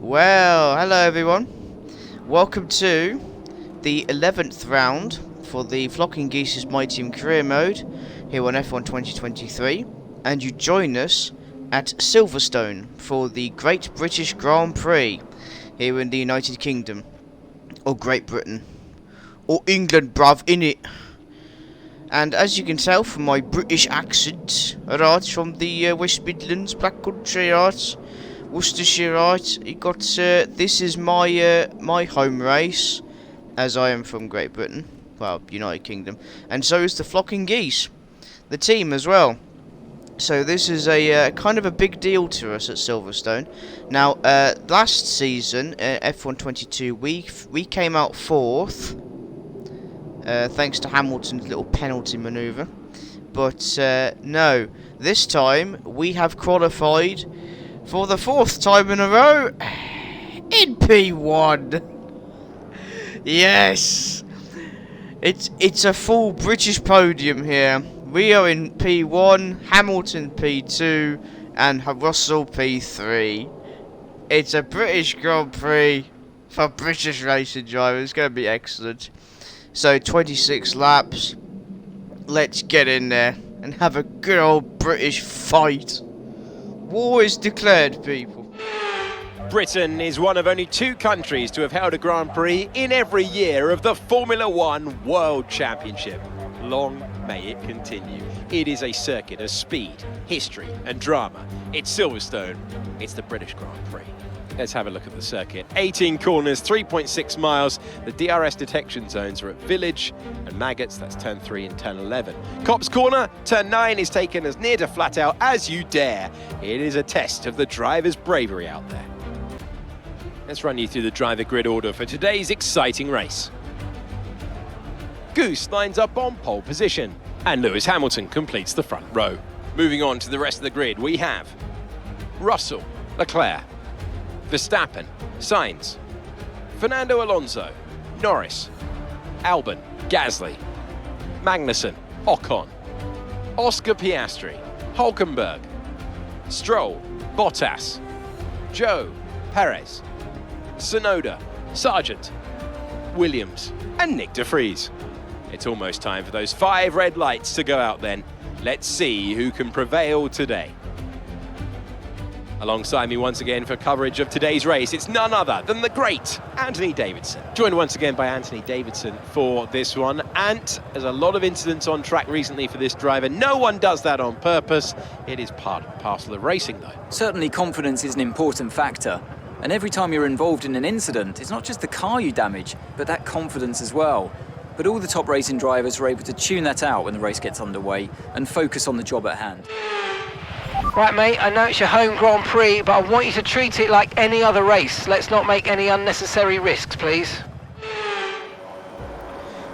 Well, hello everyone. Welcome to the 11th round for the Flocking Geese's My Team Career Mode here on F1 2023, and you join us at Silverstone for the Great British Grand Prix here in the United Kingdom, or Great Britain, or England, bruv, innit? And as you can tell from my British accent, right, from the West Midlands, Black Country, right, Worcestershire, right, you got, this is my home race, as I am from Great Britain, well, United Kingdom, and so is the Flocking Geese, the team as well. So this is a kind of a big deal to us at Silverstone. Now, last season, F123, we came out 4th, thanks to Hamilton's little penalty manoeuvre. But no, this time we have qualified for the 4th time in a row in P1. Yes, it's a full British podium here. We are in P1, Hamilton P2, and Russell P3. It's a British Grand Prix for British racing drivers. It's going to be excellent. So 26 laps. Let's get in there and have a good old British fight. War is declared, people. Britain is one of only 2 countries to have held a Grand Prix in every year of the Formula One World Championship. Long may it continue. It is a circuit of speed, history and drama. It's Silverstone. It's the British Grand Prix. Let's have a look at the circuit. 18 corners, 3.6 miles. The DRS detection zones are at Village and Maggots, that's turn 3 and turn 11. Cops Corner, turn 9 is taken as near to flat out as you dare. It is a test of the driver's bravery out there. Let's run you through the driver grid order for today's exciting race. Goose lines up on pole position, and Lewis Hamilton completes the front row. Moving on to the rest of the grid, we have Russell, Leclerc, Verstappen, Sainz, Fernando Alonso, Norris, Albon, Gasly, Magnussen, Ocon, Oscar Piastri, Hulkenberg, Stroll, Bottas, Joe, Perez, Tsunoda, Sargent, Williams, and Nick de Vries. It's almost time for those 5 red lights to go out then. Let's see who can prevail today. Alongside me once again for coverage of today's race, it's none other than the great Anthony Davidson. Joined once again by Anthony Davidson for this one. And there's a lot of incidents on track recently for this driver. No one does that on purpose. It is part and parcel of racing though. Certainly confidence is an important factor. And every time you're involved in an incident, it's not just the car you damage, but that confidence as well. But all the top racing drivers are able to tune that out when the race gets underway and focus on the job at hand. Right, mate, I know it's your home Grand Prix, but I want you to treat it like any other race. Let's not make any unnecessary risks, please.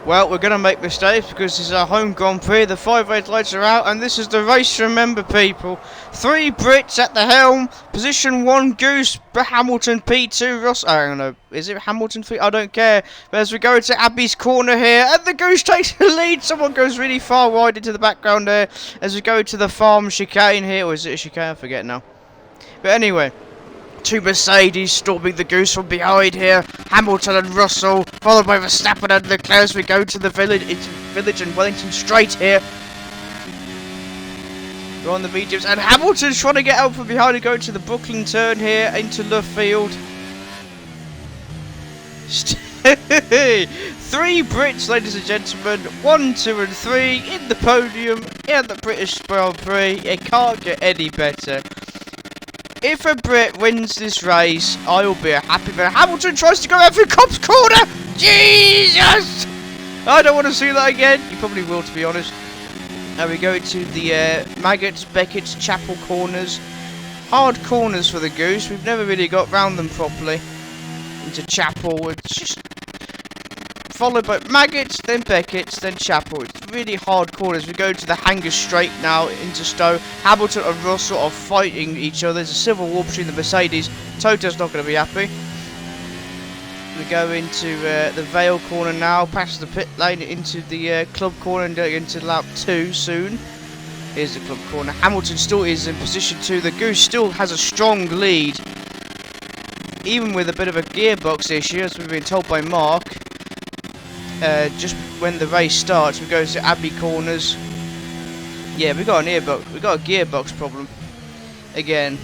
Well, we're going to make mistakes because this is our home Grand Prix. The 5 red lights are out, and this is the race to remember, people. 3 Brits at the helm. Position 1, Goose. Hamilton P2. Ross. I don't know. Is it Hamilton 3? I don't care. But as we go into Abbey's corner here, and the Goose takes the lead. Someone goes really far wide into the background there. As we go to the farm chicane here. Or is it a chicane? I forget now. But anyway. 2 Mercedes storming the Goose from behind here. Hamilton and Russell, followed by Verstappen and Leclerc as we go to the Village. It's Village and Wellington Straight here. We're on the mediums, and Hamilton's trying to get out from behind and go to the Brooklyn turn here into left field. 3 Brits, ladies and gentlemen. 1, 2, and 3 in the podium in the British Grand Prix. It can't get any better. If a Brit wins this race, I will be a happy man. Hamilton tries to go out through Cops Corner. Jesus! I don't want to see that again. You probably will, to be honest. Now we go to the Maggots, Beckett's, Chapel corners. Hard corners for the Goose. We've never really got round them properly. Into Chapel. It's just followed by Maggots, then Beckett's, then Chapel. It's really hard corners. We go to the Hanger Straight now into Stowe. Hamilton and Russell are fighting each other. There's a civil war between the Mercedes. Toto's not going to be happy. We go into the Vale corner now, past the pit lane into the club corner and going into lap 2 soon. Here's the club corner. Hamilton still is in position 2. The Goose still has a strong lead. even with a bit of a gearbox issue, as we've been told by Mark, just when the race starts, we go to Abbey corners. Yeah, we got a gearbox problem again.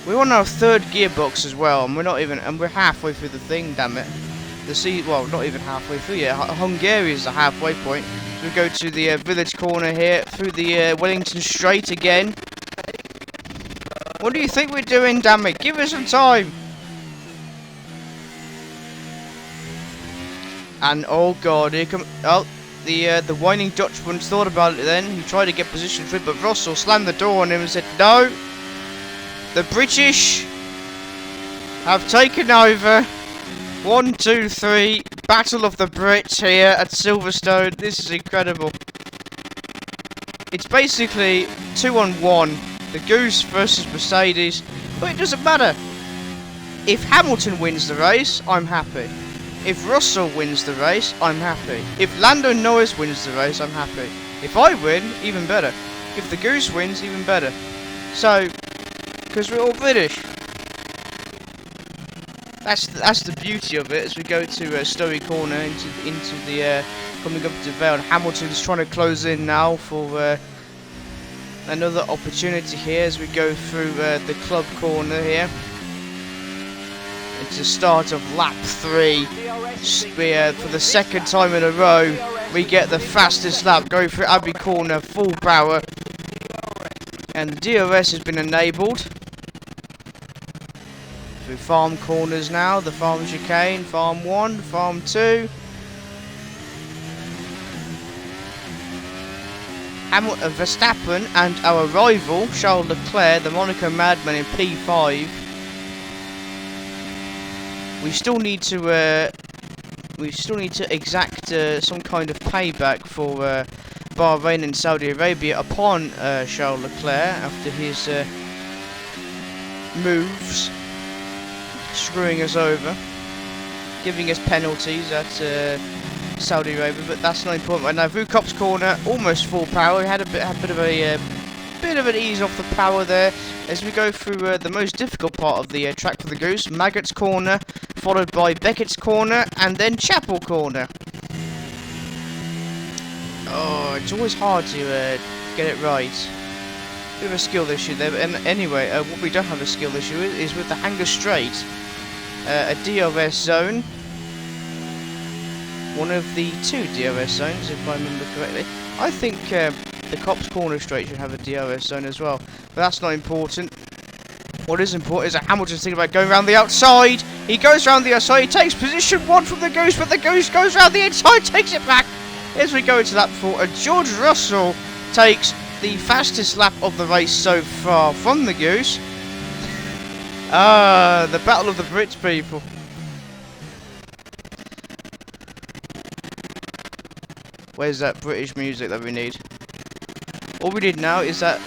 We're on our third gearbox as well, and we're halfway through the thing. Damn it! Well, not even halfway through yet. Hungary is the halfway point. So we go to the village corner here, through the Wellington Straight again. What do you think we're doing, damn it? Give us some time! And oh god, here come... Oh, the whining Dutchman's thought about it then. He tried to get position for it, but Russell slammed the door on him and said, no! The British have taken over. 1, 2, 3. Battle of the Brits here at Silverstone. This is incredible. It's basically 2-on-1. The Goose versus Mercedes. But it doesn't matter. If Hamilton wins the race, I'm happy. If Russell wins the race, I'm happy. If Lando Norris wins the race, I'm happy. If I win, even better. If the Goose wins, even better. So, because we're all British. That's the beauty of it. As we go to Stowe Corner into the coming up to Vale, and Hamilton's trying to close in now for another opportunity here as we go through the club corner here. It's the start of lap 3. For the second time in a row, we get the fastest lap. Go through Abbey Corner, full power, and the DRS has been enabled. Through farm corners now, the farm chicane, farm 1, farm 2. Verstappen and our rival, Charles Leclerc, the Monaco Madman in P5. We still need to exact some kind of payback for Bahrain and Saudi Arabia upon Charles Leclerc after his moves. Screwing us over, giving us penalties at Saudi Arabia, but that's not important right now. Through Copse Corner, almost full power. We had a bit of an ease off the power there as we go through the most difficult part of the track for the Goose. Maggotts Corner, followed by Beckett's Corner, and then Chapel Corner. Oh, it's always hard to get it right. Bit of a skill issue there, but anyway, what we don't have a skill issue is with the Hanger Straight. A DRS zone. One of the 2 DRS zones, if I remember correctly. I think the Copse Corner Straight should have a DRS zone as well, but that's not important. What is important is that Hamilton's thinking about going around the outside. He goes around the outside, he takes position 1 from the Goose, but the Goose goes around the inside, takes it back. As we go into lap 4, and George Russell takes the fastest lap of the race so far from the Goose. The Battle of the Brits, people. Where's that British music that we need? All we need now is that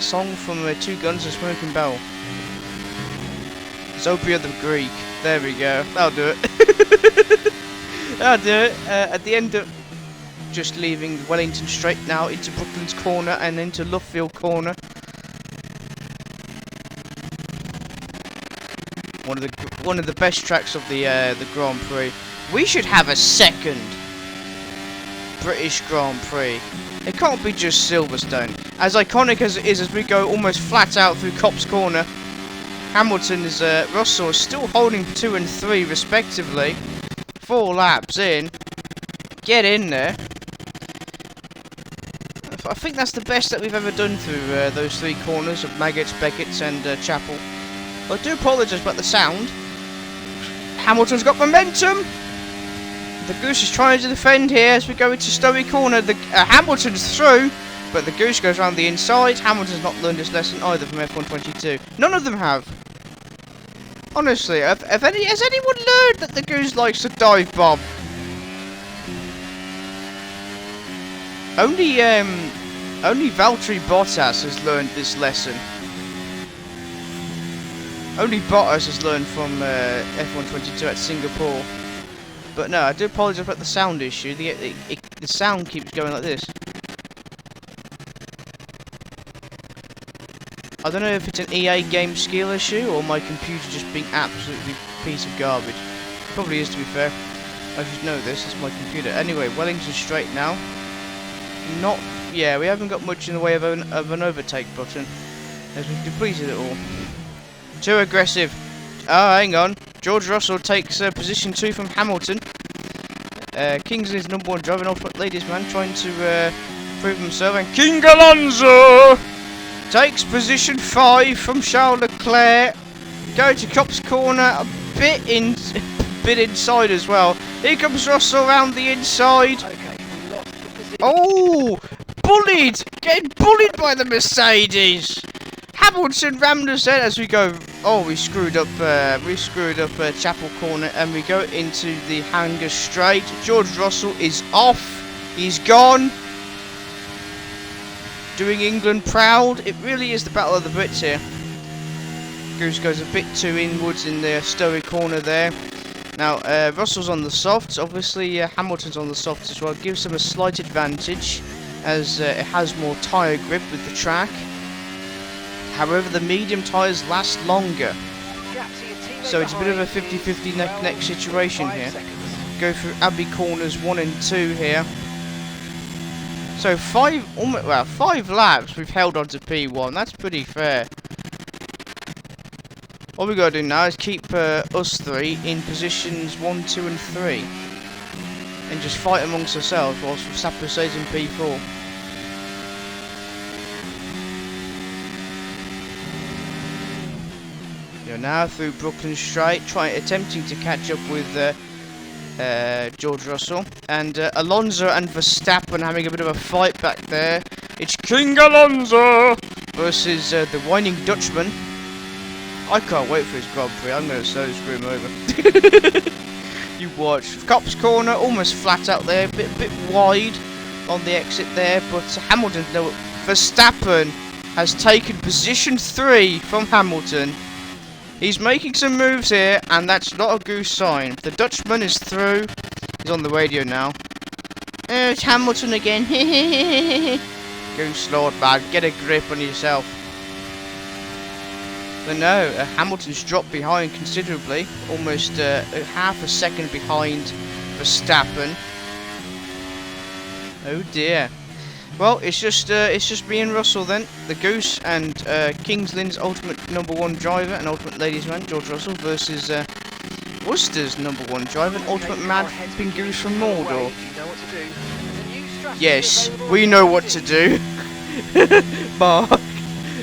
song from Two Guns and Smoking Barrel. Zopia the Greek. There we go. That'll do it. That'll do it. At the end of just leaving Wellington Straight now into Brooklands Corner and into Luffield Corner. One of the best tracks of the Grand Prix. We should have a second British Grand Prix. It can't be just Silverstone. As iconic as it is, as we go almost flat out through Copse Corner, Hamilton's Russell is still holding 2 and 3 respectively. 4 laps in. Get in there. I think that's the best that we've ever done through those 3 corners of Maggotts, Beckett's and Chapel. I do apologise about the sound. Hamilton's got momentum. The Goose is trying to defend here as we go into Stowe Corner. Hamilton's through, but the Goose goes around the inside. Hamilton's not learned his lesson either from F123. None of them have. Honestly, has anyone learned that the Goose likes to dive bomb? Only Valtteri Bottas has learned this lesson. Only Bottas has learned from F122 at Singapore. But no, I do apologise about the sound issue. The sound keeps going like this. I don't know if it's an EA game skill issue or my computer just being absolutely a piece of garbage. Probably is, to be fair. I should know this, it's my computer. Anyway, Wellington straight now. Yeah, we haven't got much in the way of an overtake button, as we've completed it all. Too aggressive. Oh, hang on. George Russell takes position 2 from Hamilton. Kingsley's number 1 driver, ultimate ladies man, trying to prove himself. And King Alonso takes position 5 from Charles Leclerc. Go to Copse corner, a bit inside as well. Here comes Russell around the inside. Okay, we lost the position. Oh, bullied! Getting bullied by the Mercedes. Hamilton rammed us in as we go. Oh, we screwed up Chapel corner, and we go into the hangar straight. George Russell is off. He's gone. Doing England proud. It really is the battle of the Brits here. Goose goes a bit too inwards in the Stowe corner there. Now, Russell's on the softs. Obviously, Hamilton's on the softs as well. Gives him a slight advantage, as it has more tyre grip with the track. However, the medium tyres last longer. So it's a bit of a 50-50 neck situation here. Go through Abbey corners 1 and 2 here. So 5 laps we've held on to P1. That's pretty fair. All we got to do now is keep us 3 in positions 1, 2 and 3. And just fight amongst ourselves whilst Verstappen stays in P4. You're now through Brooklyn Straight, attempting to catch up with George Russell. And Alonso and Verstappen having a bit of a fight back there. It's King Alonso versus the whining Dutchman. I can't wait for his Grand Prix. I'm going to so screw him over. You watch. Copse corner, almost flat out there. A bit wide on the exit there. But Hamilton, no, Verstappen has taken position 3 from Hamilton. He's making some moves here, and that's not a Goose sign. The Dutchman is through. He's on the radio now. Oh, it's Hamilton again. Goose Lord, man. Get a grip on yourself. But no, Hamilton's dropped behind considerably. Almost half a second behind Verstappen. Oh dear. Well, it's just me and Russell then. The Goose and Kingsland's ultimate number 1 driver and ultimate ladies man, George Russell, versus Worcester's number 1 driver and ultimate mad flipping Goose from Mordor. Yes, we know what to do. Mark.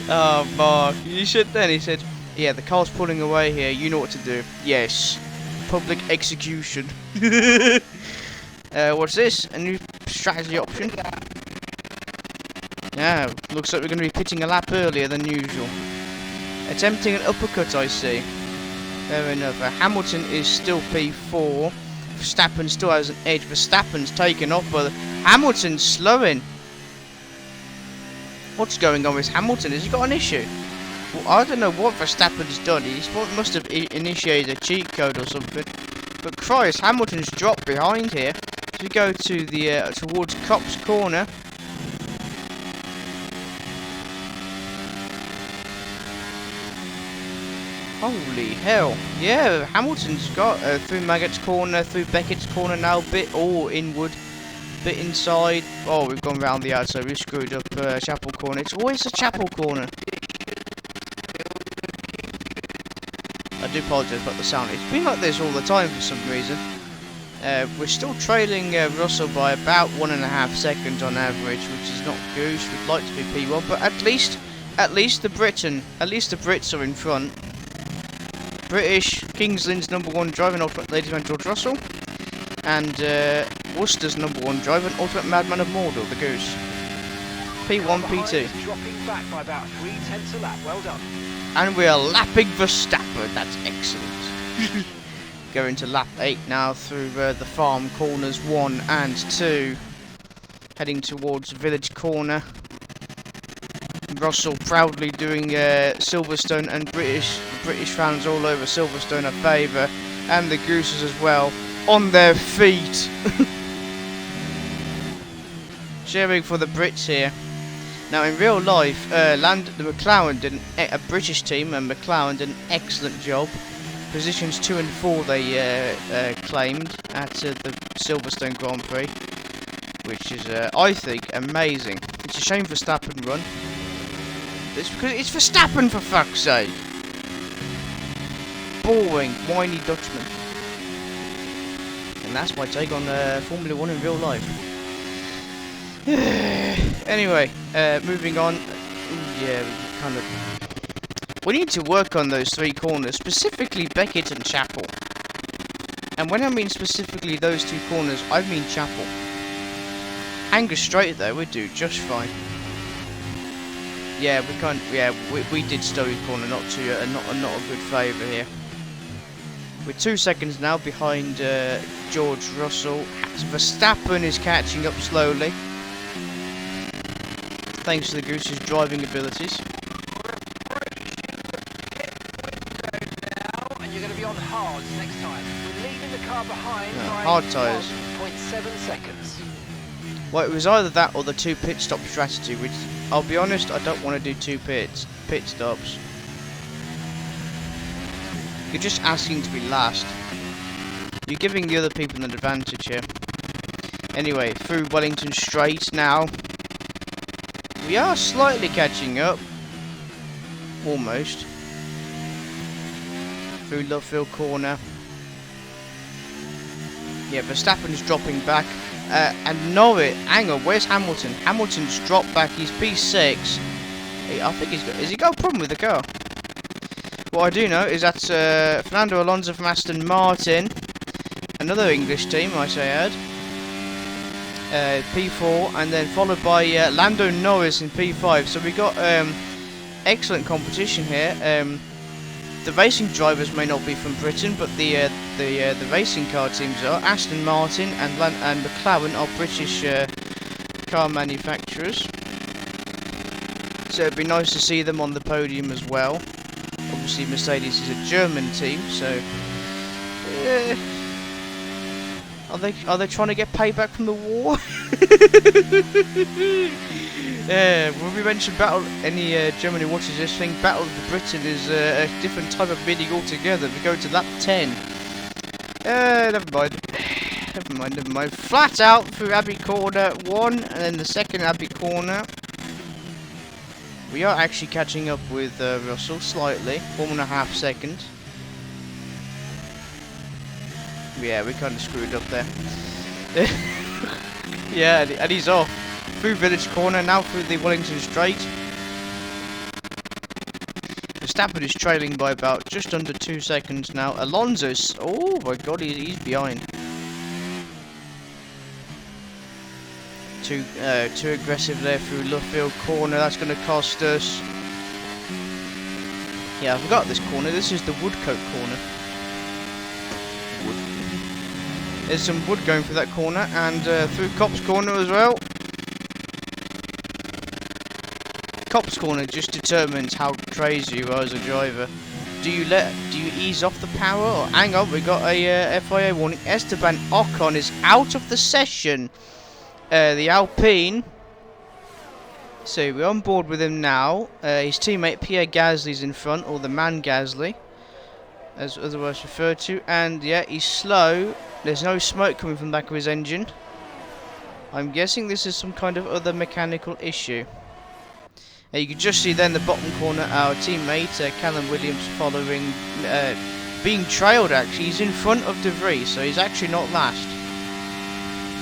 Oh, Mark. You should then. He said, yeah, the car's pulling away here. You know what to do. Yes. Public execution. What's this? A new strategy option? Yeah, looks like we're going to be pitting a lap earlier than usual. Attempting an uppercut, I see. Fair enough. Hamilton is still P4. Verstappen still has an edge. Verstappen's taken off, but Hamilton's slowing. What's going on with Hamilton? Has he got an issue? Well, I don't know what Verstappen's done. He must have initiated a cheat code or something. But Christ, Hamilton's dropped behind here. If we go to the towards Copse corner. Holy hell. Yeah, Hamilton's got through Maggott's corner, through Beckett's corner now, bit all inward, bit inside. Oh, we've gone round the outside, we screwed up Chapel corner. It's always a Chapel corner. I do apologise about the sound. It's been like this all the time for some reason. We're still trailing Russell by about 1.5 seconds on average, which is not Goose. We'd like to be P1, but at least the Brits are in front. British, Kingsland's number 1 driver and ultimate ladies man George Russell, and Worcester's number 1 driver and ultimate madman of Mordor, the Goose. P1, P2. Dropping back by about 0.3 a lap. Well done. And we are lapping Verstappen. That's excellent. Going to lap 8 now through the farm corners 1 and 2. Heading towards Village corner. Russell proudly doing Silverstone, and British fans all over Silverstone a favour, and the Gooses as well on their feet. Cheering for the Brits here. Now in real life, the McLaren did a British team, and McLaren did an excellent job. Positions 2 and 4 they claimed at the Silverstone Grand Prix, which is, I think, amazing. It's a shame Verstappen won. It's because it's Verstappen, for fuck's sake. Boring, whiny Dutchman. And that's my take on Formula 1 in real life. Anyway, moving on. Yeah, we need to work on those 3 corners, specifically Beckett and Chapel. And when I mean specifically those 2 corners, I mean Chapel. Angus Straight though, we do just fine. Yeah, we can't. Yeah, we did Stowe corner, not a good favour here. We're 2 seconds now behind George Russell. Verstappen is catching up slowly, thanks to the Goose's driving abilities. And you're going to be on hards next time. We're leaving the car behind by hard tyres. 1.7 seconds. Well, it was either that or the 2 pit stop strategy, which, I'll be honest, I don't want to do 2 pit stops. You're just asking to be last. You're giving the other people an advantage here. Anyway, through Wellington Straight now. We are slightly catching up. Almost. Through Lovefield Corner. Yeah, Verstappen's dropping back. And Norris, hang on, where's Hamilton? Hamilton's dropped back, he's P6. I think has he got a problem with the car? What I do know is that Fernando Alonso from Aston Martin, another English team, I say add, P4, and then followed by Lando Norris in P5. So we got excellent competition here. The racing drivers may not be from Britain, but the racing car teams are. Aston Martin and McLaren are British car manufacturers. So it'd be nice to see them on the podium as well. Obviously Mercedes is a German team, so are they trying to get payback from the war? When we mention Germany watches this thing, Battle of Britain is a different type of bidding altogether. We go to lap 10. Never mind. Flat out through Abbey Corner 1, and then the second Abbey Corner. We are actually catching up with Russell slightly, 1.5 seconds. Yeah, we kind of screwed up there. Yeah, and he's off. Through Village Corner, now through the Wellington Straight. Verstappen is trailing by about just under 2 seconds now. Alonso's, oh my god, he's behind. Too aggressive there through Lovefield Corner, that's going to cost us. Yeah, I forgot this corner, this is the Woodcote Corner. There's some wood going through that corner, and through Copse Corner as well. Copse Corner just determines how crazy you are as a driver. Do you ease off the power, or hang on, we got a FIA warning. Esteban Ocon is out of the session. The Alpine. So we're on board with him now. His teammate Pierre Gasly's in front, or the man Gasly, as otherwise referred to. And yeah, he's slow. There's no smoke coming from the back of his engine. I'm guessing this is some kind of other mechanical issue. You can just see then the bottom corner our teammate Callum Williams following, being trailed actually. He's in front of De Vries, so he's actually not last.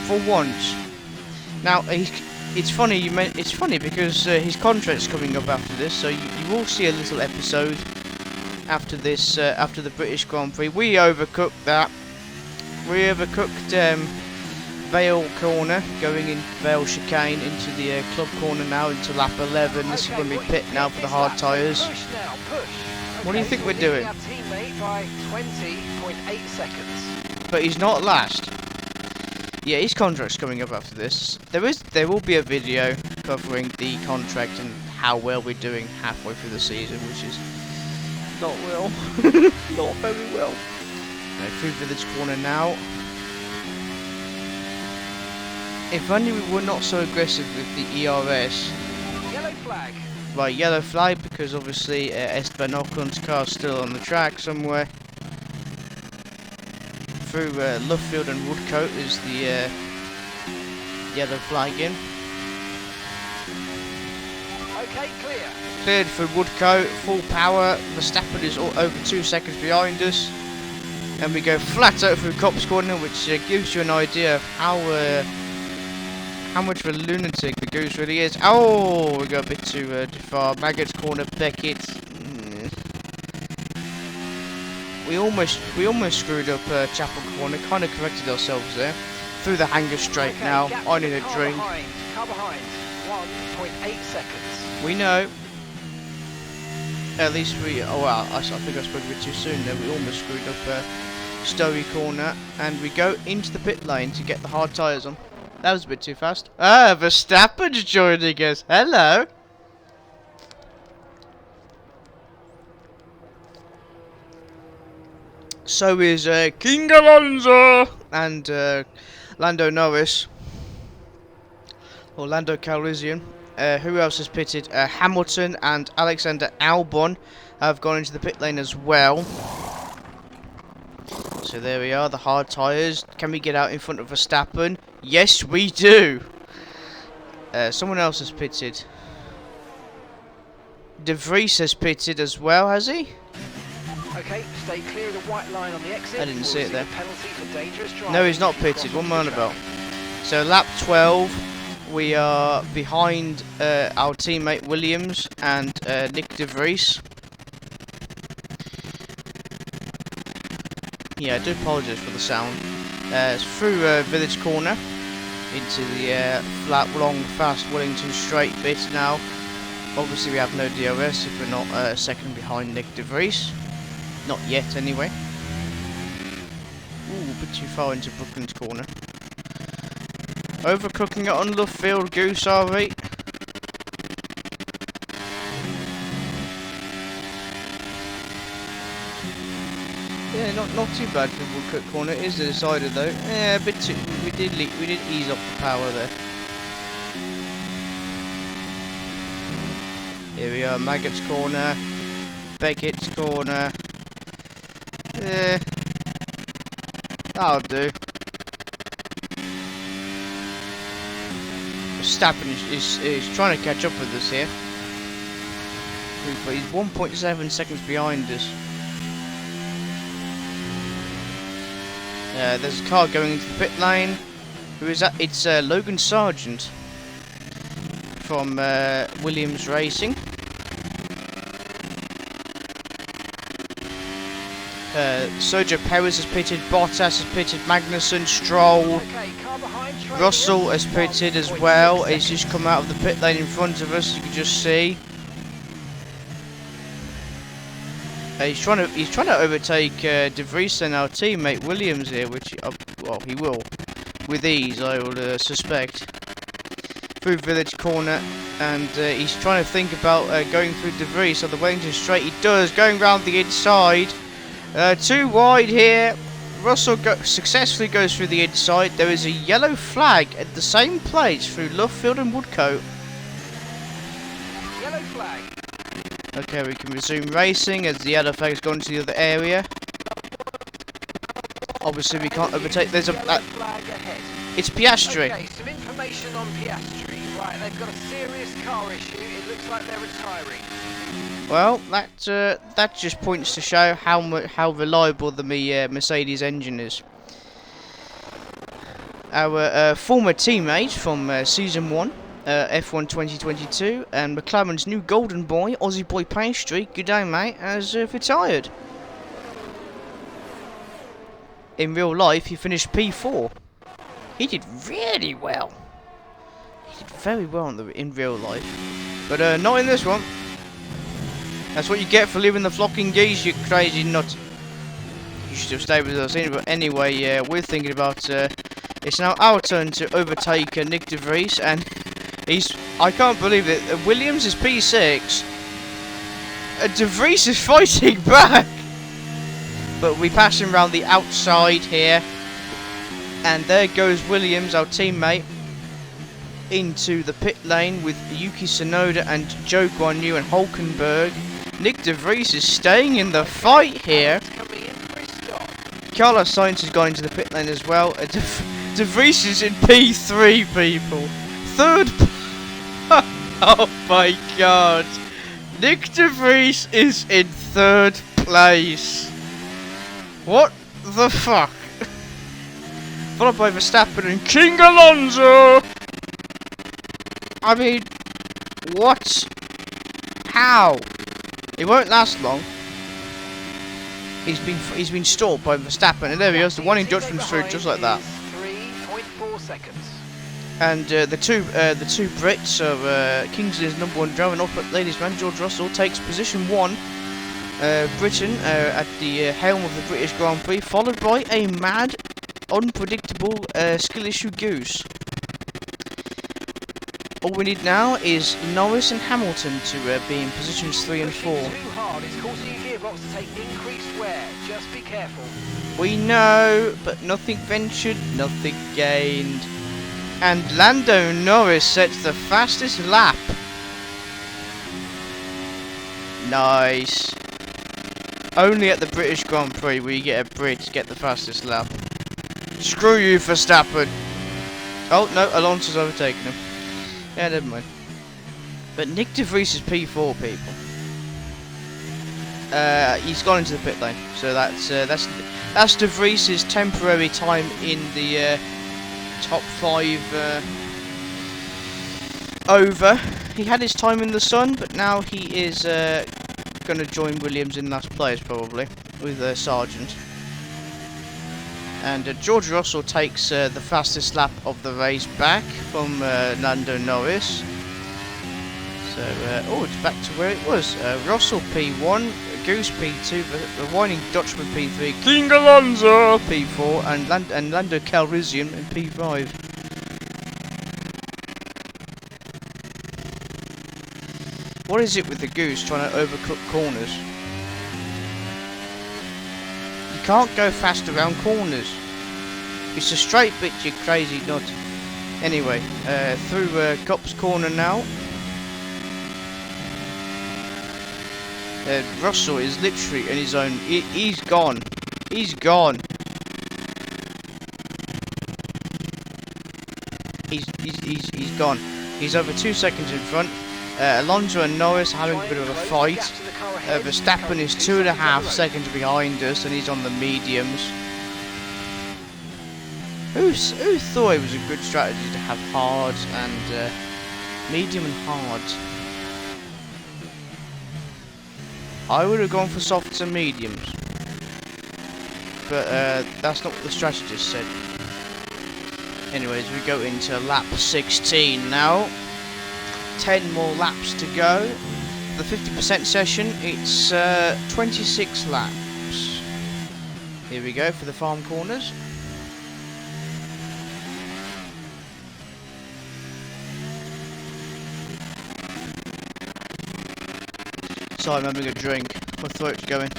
For once. Now it's funny because his contract's coming up after this, so you will see a little episode after this, after the British Grand Prix. We overcooked that. We overcooked Vale Corner, going in Vale Chicane into the club corner now, into lap 11. This is going to be pit now for the hard tyres. What do you think we're doing? By 20.8 seconds. But he's not last. Yeah, his contract's coming up after this. There will be a video covering the contract and how well we're doing halfway through the season, which is not well. Not very well. Through Village Corner now. If only we were not so aggressive with the ERS. flag. Right, yellow flag because obviously Esteban Ocon's car's still on the track somewhere. Through Luffield and Woodcote is the yellow flag in. Okay, clear. Cleared for Woodcote, full power. Verstappen is over 2 seconds behind us. And we go flat out through Copse Corner, which gives you an idea of how much of a lunatic the Goose really is. Oh, we go a bit too far. Maggot's Corner, Beckett. We almost screwed up Chapel Corner. Kind of corrected ourselves there. Through the hanger straight Okay, now. gap I to need a car drink. Behind. Car behind. 1.8 seconds. We know. At least we. Oh well, I think I spoke a bit too soon there. We almost screwed up Stowe Corner, and we go into the pit lane to get the hard tyres on. That was a bit too fast. Ah, Verstappen's joining us. Hello. So is King Alonso and Lando Norris. Or Lando Calrissian. Who else has pitted? Hamilton and Alexander Albon have gone into the pit lane as well. So there we are, the hard tyres. Can we get out in front of Verstappen? Yes, we do. Someone else has pitted. De Vries has pitted as well, has he? Okay, stay clear of the white line on the exit. I didn't see it there. Penalty for dangerous driving. No, he's not pitted. One more on about. So lap 12. We are behind our teammate Williams and Nick De Vries. Yeah, I do apologise for the sound. It's through Village Corner into the flat, long, fast Wellington straight bit now. Obviously we have no DRS if we're not a second behind Nick De Vries. Not yet, anyway. Ooh, a bit too far into Brooklands Corner. Overcooking it on Luffield, Goose, are we? Yeah, not too bad for Woodcote Corner. It is the decider though. Yeah, a bit too. We did ease up the power there. Here we are, Maggot's Corner, Beckett's Corner. Yeah, that'll do. Verstappen is trying to catch up with us here. But he's 1.7 seconds behind us. There's a car going into the pit lane. Who is that? It's Logan Sargent from Williams Racing. Sergio Perez has pitted, Bottas has pitted, Magnussen, Stroll, Russell has pitted as well. He's just come out of the pit lane in front of us, you can just see. He's trying to overtake De Vries and our teammate Williams here, which well, he will with ease, I would suspect. Through Village Corner, and he's trying to think about going through De Vries on the Wellington straight. He does, going round the inside. Too wide here. Russell successfully goes through the inside. There is a yellow flag at the same place through Luffield and Woodcote. Yellow flag. Okay, we can resume racing as the yellow flag has gone to the other area. Obviously, we can't overtake. There's a. Flag ahead. It's Piastri. Okay, some information on Piastri. Right, they've got a serious car issue. It looks like they're retiring. Well, that just points to show how reliable the Mercedes engine is. Our former teammate from Season 1, F1 2022, and McLaren's new golden boy, Aussie boy Piastri, good day mate, has retired. In real life, he finished P4. He did really well. He did very well in real life, but not in this one. That's what you get for leaving the flocking geese, you crazy nut. You should have stayed with us anyway. We're thinking about. It's now our turn to overtake Nick De Vries, and I can't believe it. Williams is P6. De Vries is fighting back, but we pass him around the outside here, and there goes Williams, our teammate. into the pit lane with Yuki Tsunoda and Joe Guan Yu and Hulkenberg. Nick De Vries is staying in the fight here. Carlos Sainz has gone into the pit lane as well. De Vries is in P3, people. Third. Oh my god. Nick De Vries is in third place. What the fuck? Followed by Verstappen and King Alonso. I mean, what? How? It won't last long. He's been stalked by Verstappen, and there he is. The one in judgment through just like that. 3.4 seconds. And the two Brits of Kingdon's #1 driver, and ladies man George Russell takes position 1. Britain at the helm of the British Grand Prix, followed by a mad, unpredictable skill issue Goose. All we need now is Norris and Hamilton to be in positions 3 and 4. Too hard. It's causing your gearbox to take increased wear. Just be careful. We know, but nothing ventured, nothing gained. And Lando Norris sets the fastest lap. Nice. Only at the British Grand Prix will you get a Brit get the fastest lap. Screw you, Verstappen. Oh no, Alonso's overtaken him. Yeah, never mind. But Nick De Vries is P4, people. He's gone into the pit lane, so that's De Vries' temporary time in the top 5 over. He had his time in the sun, but now he is going to join Williams in last place, probably, with Sargent. And George Russell takes the fastest lap of the race back from Lando Norris. So, oh, it's back to where it was. Russell P1, Goose P2, the Whining Dutchman P3, King Alonso P4, and Lando Calrissian in P5. What is it with the Goose trying to overcook corners? You can't go fast around corners. It's a straight bit, you crazy nut. Anyway, through Cop's corner now. Russell is literally in his own. He's gone. He's gone. He's gone. He's over 2 seconds in front. Alonso and Norris having a bit of a fight. Verstappen is 2.5 seconds behind us, and he's on the mediums. Who thought it was a good strategy to have hards and medium and hards? I would have gone for softs and mediums, but that's not what the strategist said. Anyways, we go into lap 16 now. 10 more laps to go. The 50% session, it's 26 laps. Here we go for the farm corners. Sorry, I'm having a drink. My throat's going.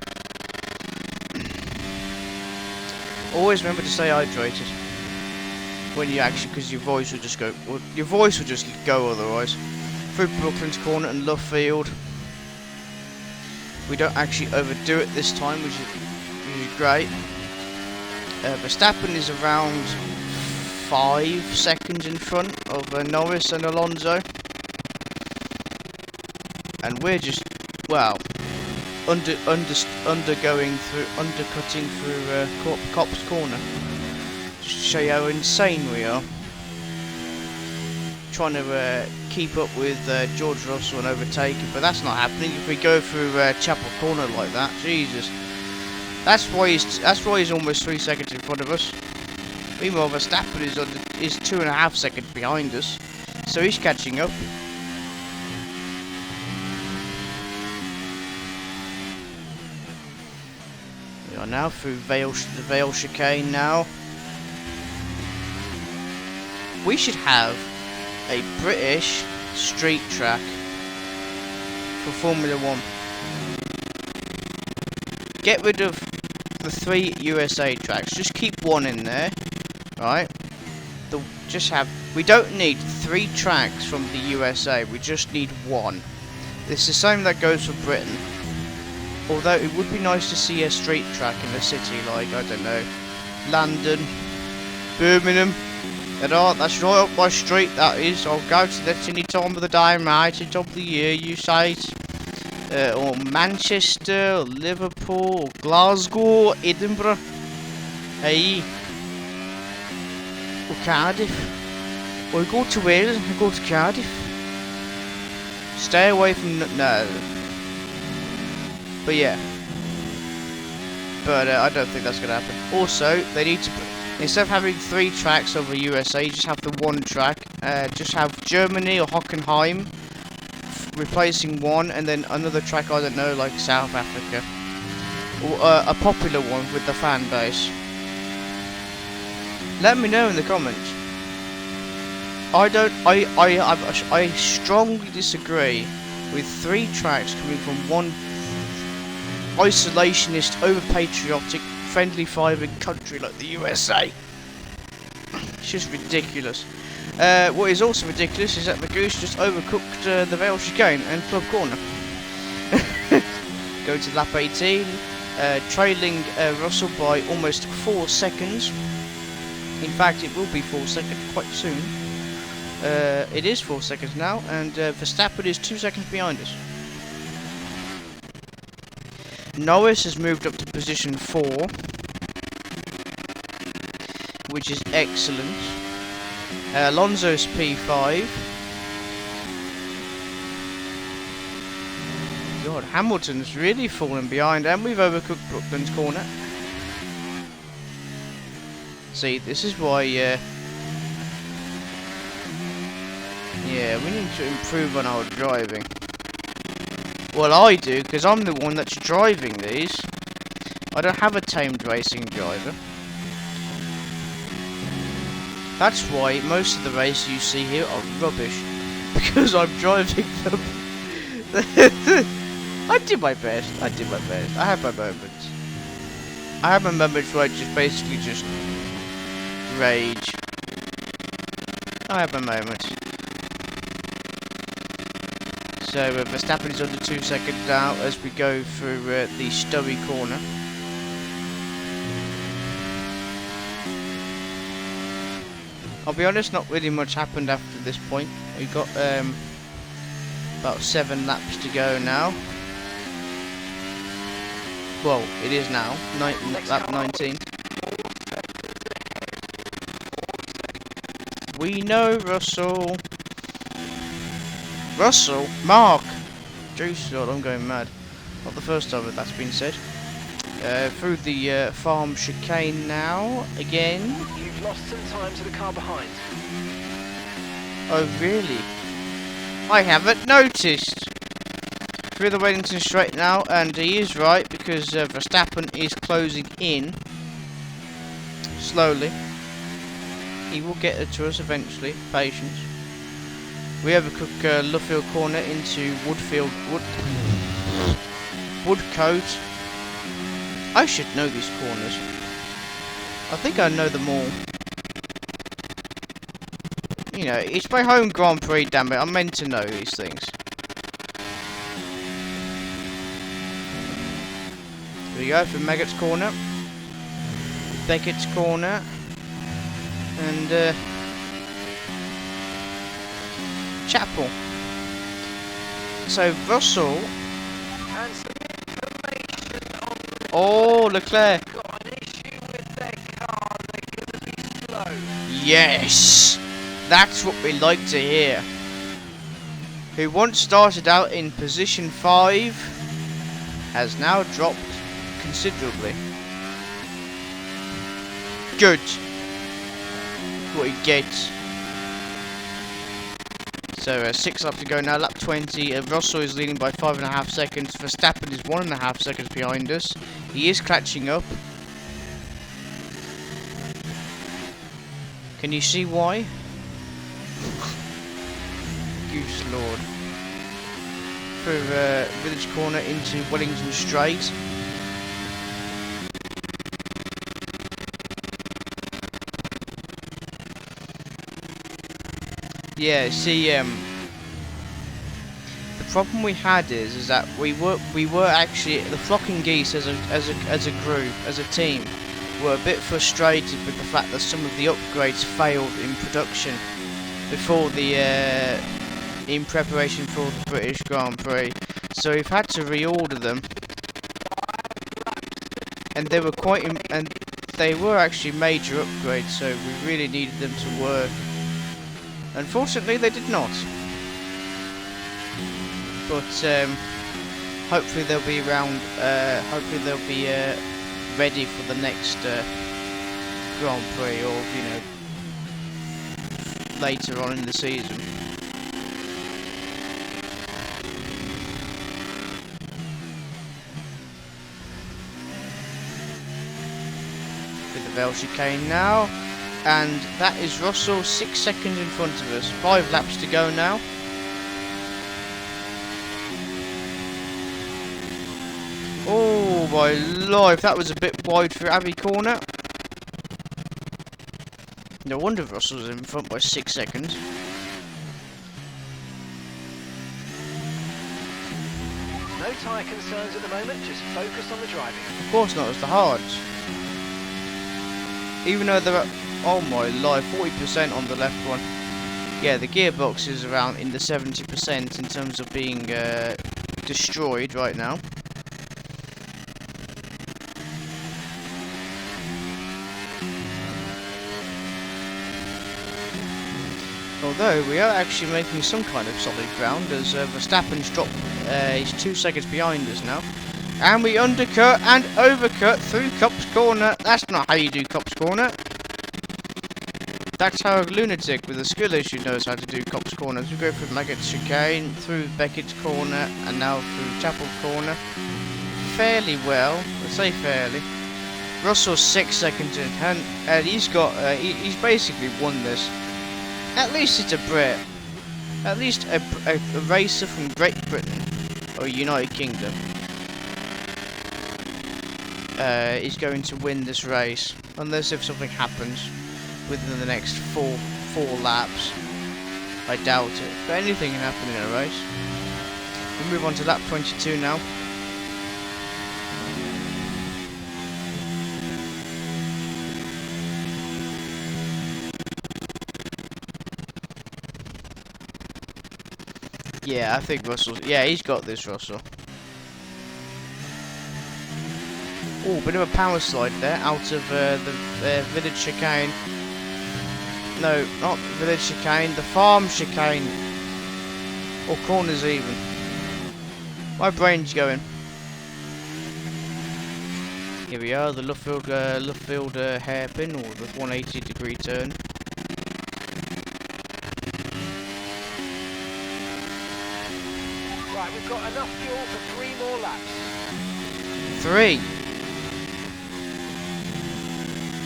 Always remember to stay hydrated when you actually, because your voice will just go. Well, your voice will just go otherwise. Through Brooklands Corner and Love Field. We don't actually overdo it this time, which is great. Verstappen is around 5 seconds in front of Norris and Alonso, and we're just, well, undercutting through Cop's corner. Just to show you how insane we are. Trying to keep up with George Russell and overtake him, but that's not happening. If we go through Chapel Corner like that, Jesus, that's why he's almost 3 seconds in front of us. Meanwhile, Verstappen is 2.5 seconds behind us, so he's catching up. We are now through the Vale chicane now. We should have a British street track for Formula 1. Get rid of the 3 USA tracks. Just keep one in there, right? Just have We don't need 3 tracks from the USA, we just need 1. It's the same that goes for Britain. Although it would be nice to see a street track in the city, like, I don't know, London, Birmingham. That's right up my street, that is. I'll go to that any time of the day, mate, any time of the year, you say it. Or Manchester, or Liverpool, or Glasgow, or Edinburgh. Hey. Or Cardiff. Or go to Wales and go to Cardiff. Stay away from... no. But yeah. But I don't think that's going to happen. Also, they need to... instead of having 3 tracks over USA, you just have the 1 track. Just have Germany or Hockenheim replacing 1, and then another track, I don't know, like South Africa. Or a popular one with the fan base. Let me know in the comments. I strongly disagree with 3 tracks coming from 1 isolationist, over-patriotic, friendly-firing country like the USA. It's just ridiculous. What is also ridiculous is that the Goose just overcooked the Vale chicane and club corner. Go to lap 18, trailing Russell by almost 4 seconds. In fact, it will be 4 seconds quite soon. It is 4 seconds now, and Verstappen is 2 seconds behind us. Norris has moved up to position 4, which is excellent. Alonso's P5. God, Hamilton's really fallen behind, and we've overcooked Brooklands corner. See, this is why, yeah, we need to improve on our driving. Well, I do, because I'm the one that's driving these. I don't have a tamed racing driver. That's why most of the races you see here are rubbish. Because I'm driving them. I did my best. I have my moments. I have my moments where I just basically just rage. I have my moments. So Verstappen is under 2 seconds now as we go through the Stowe corner. I'll be honest, not really much happened after this point. We've got about 7 laps to go now. Well, it is now, lap 19. We know Russell. Russell? Mark! Juice, God, I'm going mad. Not the first time that that's been said. Through the farm chicane now, again. You've lost some time to the car behind. Oh, really? I haven't noticed! Through the Wellington straight now, and he is right, because Verstappen is closing in. Slowly. He will get it to us eventually. Patience. We overcook Luffield corner into Woodcote. I should know these corners. I think I know them all. You know, it's my home Grand Prix, damn it. I'm meant to know these things. Here we go for Meggett's corner. Beckett's corner. And Chapel. So Russell. And some information on the Oh, Leclerc. got an issue with their car. They're going to be slow. Yes, that's what we like to hear. Who once started out in position 5 has now dropped considerably. Good. What he gets. So 6 laps to go now, lap 20. Russell is leading by 5.5 seconds. Verstappen is 1.5 seconds behind us. He is catching up. Can you see why? Goose Lord. Through Village Corner into Wellington Straight. Yeah, see, the problem we had is that we were actually the flocking geese as a group, as a team, were a bit frustrated with the fact that some of the upgrades failed in production before the in preparation for the British Grand Prix. So we've had to reorder them, and they were they were actually major upgrades. So we really needed them to work. Unfortunately, they did not. But hopefully they'll be around. Hopefully they'll be ready for the next Grand Prix, or later on in the season. With the Vale chicane now, and that is Russell 6 seconds in front of us. 5 laps to go now. Oh my life, that was a bit wide for Abbey Corner. No wonder Russell's in front by 6 seconds. No tyre concerns at the moment, just focus on the driving. Of course not, it's the hards. Even though they're at, oh my life, 40% on the left one. Yeah, the gearbox is around in the 70% in terms of being destroyed right now. Although we are actually making some kind of solid ground, as Verstappen's dropped, he's 2 seconds behind us now. And we undercut and overcut through Copse Corner. That's not how you do Copse Corner. That's how a lunatic with a skill issue knows how to do Copse Corners. We go through Maggott's chicane, through Beckett's Corner, and now through Chapel Corner. Fairly well, let's say fairly. Russell's 6 seconds in, and he's got, he's basically won this. At least it's a Brit. At least a racer from Great Britain or United Kingdom is going to win this race, unless if something happens within the next four laps. I doubt it, but anything can happen in a race. We move on to lap 22 now. Yeah, I think Russell's... Yeah, he's got this, Russell. Oh, bit of a power slide there, out of the village chicane. No, not village chicane, the farm chicane. Or corners even. My brain's going. Here we are, the Luffield hairpin, or the 180-degree turn. Right, we've got enough fuel for 3 more laps. 3.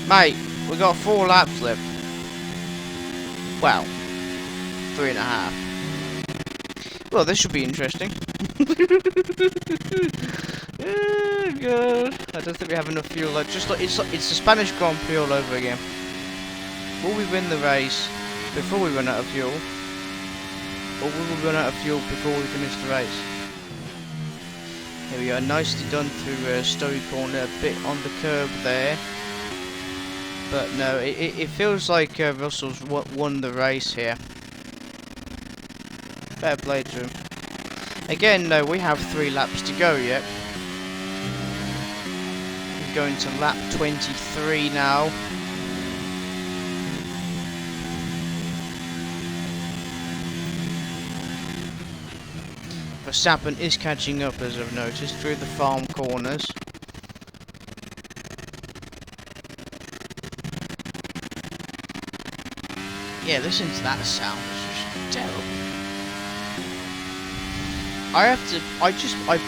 Mate, we got 4 laps left. Well, 3.5. Well, this should be interesting. Oh god, I don't think we have enough fuel. Like, just like it's the Spanish Grand Prix all over again. Will we win the race before we run out of fuel? Or will we run out of fuel before we finish the race? Here we are, nicely done through Stowe Corner, a bit on the curb there. But no, it feels like Russell's won the race here. Fair play to him. Again, no, we have 3 laps to go yet. We're going to lap 23 now. Verstappen is catching up, as I've noticed, through the farm corners. Yeah, listen to that sound. It's just terrible. I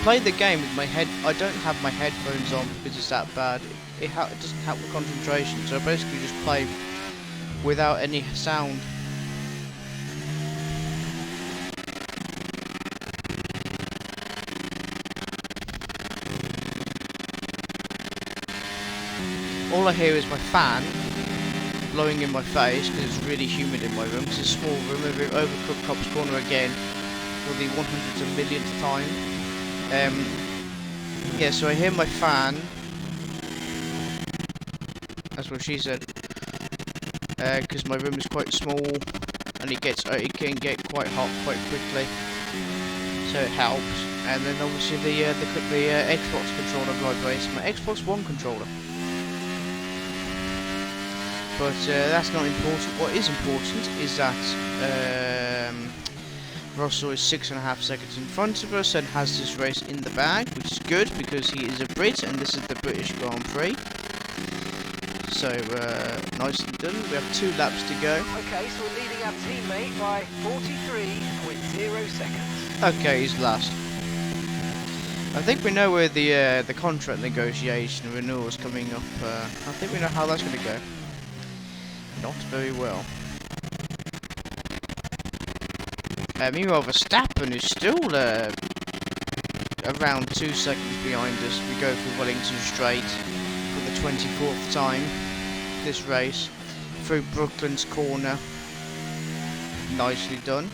play the game with my I don't have my headphones on because it's that bad. It doesn't help with concentration, so I basically just play without any sound. All I hear is my fan blowing in my face because it's really humid in my room. It's a small room. We've overcooked Cops Corner again for the 100th millionth time. Yeah, so I hear my fan. That's what she said. Because my room is quite small and it can get quite hot quite quickly, so it helps. And then obviously the Xbox controller vibrates, my Xbox One controller. But that's not important. What is important is that Russell is 6.5 seconds in front of us and has this race in the bag, which is good because he is a Brit and this is the British Grand Prix. So nicely done. We have 2 laps to go. Okay, so we're leading our teammate by 43.0 seconds. Okay, he's last. I think we know where the contract negotiation renewal is coming up. I think we know how that's going to go. Not very well. Meanwhile, Verstappen is still around 2 seconds behind us. We go for Wellington Straight for the 24th time this race through Brooklands Corner. Nicely done.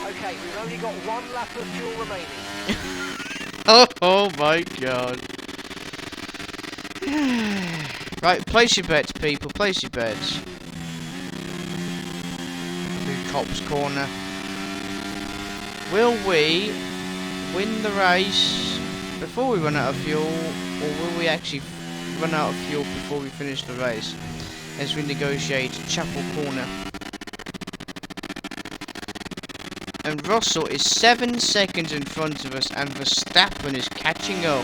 Okay, we've only got 1 lap of fuel remaining. Oh my god. Right, place your bets, people. Place your bets. Through Cops Corner. Will we win the race before we run out of fuel, or will we actually run out of fuel before we finish the race as we negotiate Chapel Corner? And Russell is 7 seconds in front of us, and Verstappen is catching up.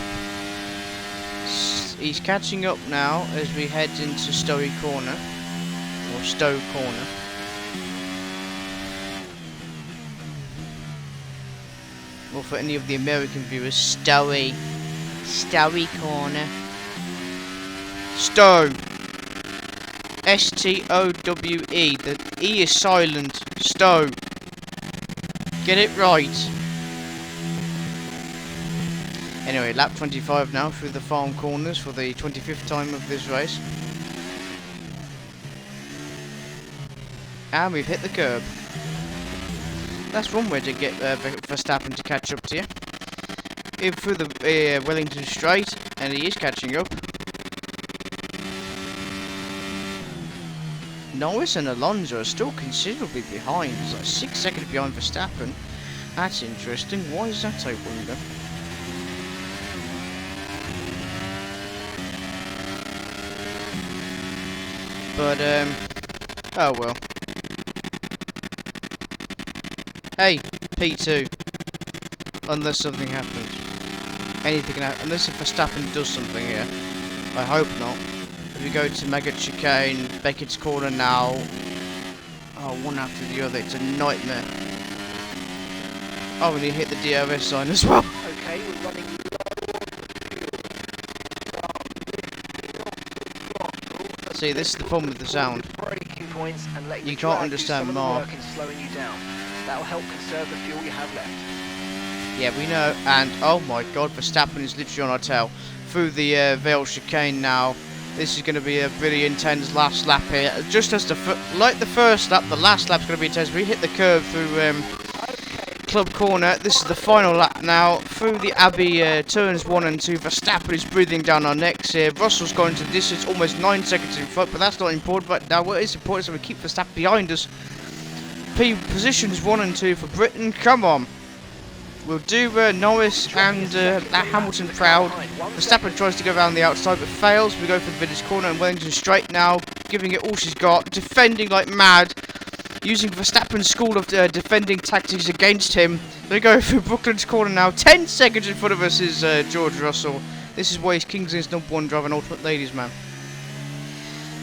He's catching up now as we head into Stowe Corner, or Stowe Corner. Or for any of the American viewers, Stowe Corner. Stowe. S-T-O-W-E. The E is silent. Stowe. Get it right. Anyway, lap 25 now through the farm corners for the 25th time of this race. And we've hit the curb. That's one way to get Verstappen to catch up to you. In through the Wellington Straight, and he is catching up. Norris and Alonso are still considerably behind. He's like 6 seconds behind Verstappen. That's interesting. Why is that, I wonder? But, oh well. Hey, P2. Unless something happens. Anything can happen. Unless if Verstappen does something here. I hope not. If we go to Maggot Chicane, Beckett's Corner now. Oh, one after the other. It's a nightmare. Oh, and he hit the DRS sign as well. Okay, we're running low on fuel. See, this is the problem with the sound. Braking points and let You can't understand Mark. Slowing you down. That'll help conserve the fuel you have left. Yeah, we know. And oh my God, Verstappen is literally on our tail through the Vale Chicane now. This is going to be a really intense last lap here. Just as like the first lap, the last lap's going to be intense. We hit the curve through Club Corner. This is the final lap now through the Abbey turns 1 and 2. Verstappen is breathing down our necks here. Russell's going to distance, almost 9 seconds in front, but that's not important. But now what is important is that we keep Verstappen behind us. Positions 1 and 2 for Britain. Come on. We'll do Norris and Hamilton proud. Verstappen tries to go around the outside but fails. We go for the Village Corner and Wellington Straight now, giving it all she's got, defending like mad, using Verstappen's school of defending tactics against him. They go through Brooklands Corner now. 10 seconds in front of us is George Russell. This is why he's Kingdon's #1 driver and ultimate ladies man.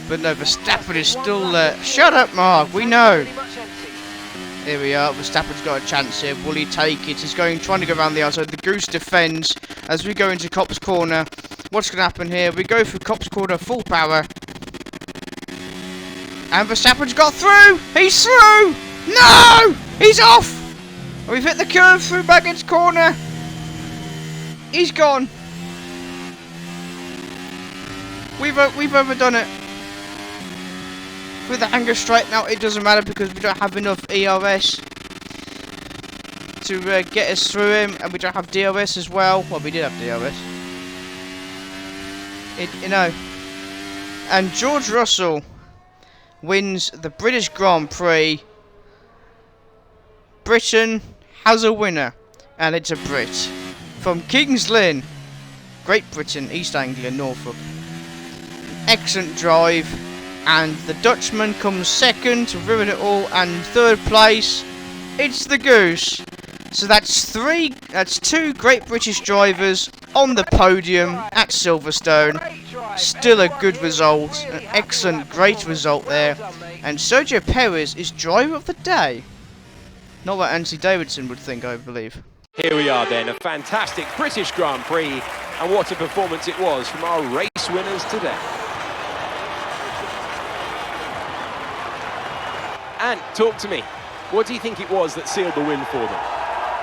But no, Verstappen is still... shut up, Mark, we know. Here we are, Verstappen's got a chance here. Will he take it? He's trying to go around the outside. The Goose defends as we go into Cops Corner. What's going to happen here? We go through Cops Corner full power. And Verstappen's got through! He's through! No! He's off! We've hit the curve through Baggett's Corner. He's gone. We've overdone it. With the hanger straight now, it doesn't matter because we don't have enough ERS to get us through him, and we don't have DRS as well. Well, we did have DRS. You know. And George Russell wins the British Grand Prix. Britain has a winner, and it's a Brit from King's Lynn, Great Britain, East Anglia, Norfolk. Excellent drive, and the Dutchman comes second to ruin it all, and third place, it's the Goose. So that's two Great British drivers on the podium at Silverstone. Still a good result, an excellent, great result there. And Sergio Perez is driver of the day. Not what Anthony Davidson would think, I believe. Here we are then, a fantastic British Grand Prix, and what a performance it was from our race winners today. And talk to me, what do you think it was that sealed the win for them?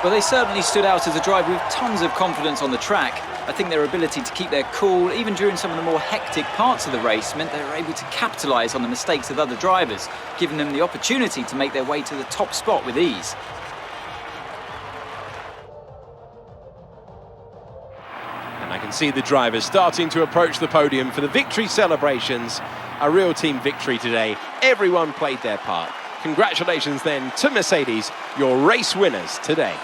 Well, they certainly stood out as a driver with tons of confidence on the track. I think their ability to keep their cool, even during some of the more hectic parts of the race, meant they were able to capitalise on the mistakes of other drivers, giving them the opportunity to make their way to the top spot with ease. And I can see the drivers starting to approach the podium for the victory celebrations. A real team victory today. Everyone played their part. Congratulations then to Mercedes, your race winners today.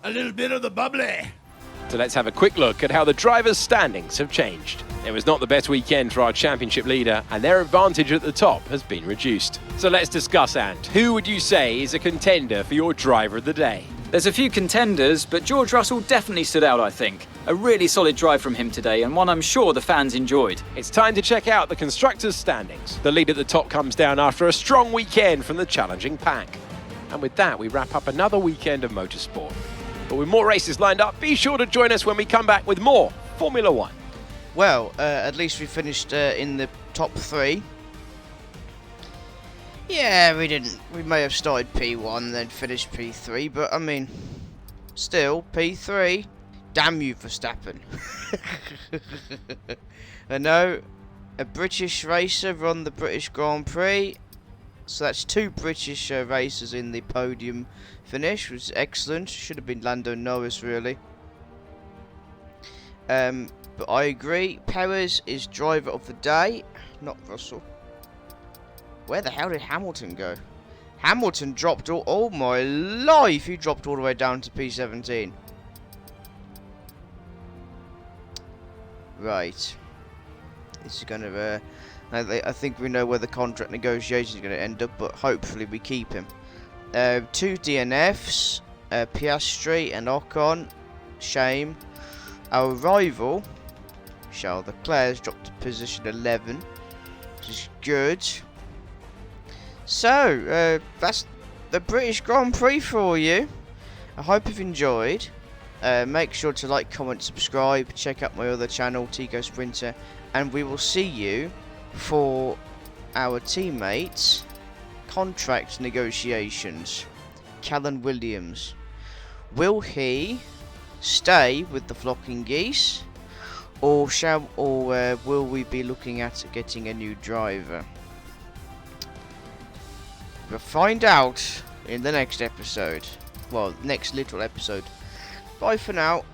A little bit of the bubbly. So let's have a quick look at how the drivers' standings have changed. It was not the best weekend for our championship leader, and their advantage at the top has been reduced. So let's discuss, Ant. Who would you say is a contender for your driver of the day? There's a few contenders, but George Russell definitely stood out, I think. A really solid drive from him today, and one I'm sure the fans enjoyed. It's time to check out the constructors' standings. The lead at the top comes down after a strong weekend from the challenging pack. And with that, we wrap up another weekend of motorsport. But with more races lined up, be sure to join us when we come back with more Formula One. Well, at least we finished in the top 3. Yeah, we may have started P1 then finished P3, but I mean, still, P3. Damn you, Verstappen. I know, a British racer won the British Grand Prix. So that's 2 British racers in the podium finish, which is excellent. Should have been Lando Norris, really. But I agree, Perez is driver of the day, not Russell. Where the hell did Hamilton go? Hamilton dropped all my life, he dropped all the way down to P17. Right. This is going to... I think we know where the contract negotiation is going to end up, but hopefully we keep him. 2 DNFs, Piastri and Ocon. Shame. Our rival, Charles Leclerc, has dropped to position 11, which is good. So, that's the British Grand Prix for you. I hope you've enjoyed. Make sure to like, comment, subscribe. Check out my other channel, Tico Sprinter. And we will see you for our teammates' contract negotiations. Callan Williams, will he stay with the Flocking Geese, or will we be looking at getting a new driver? We'll find out in the next episode. Well, next little episode. Bye for now.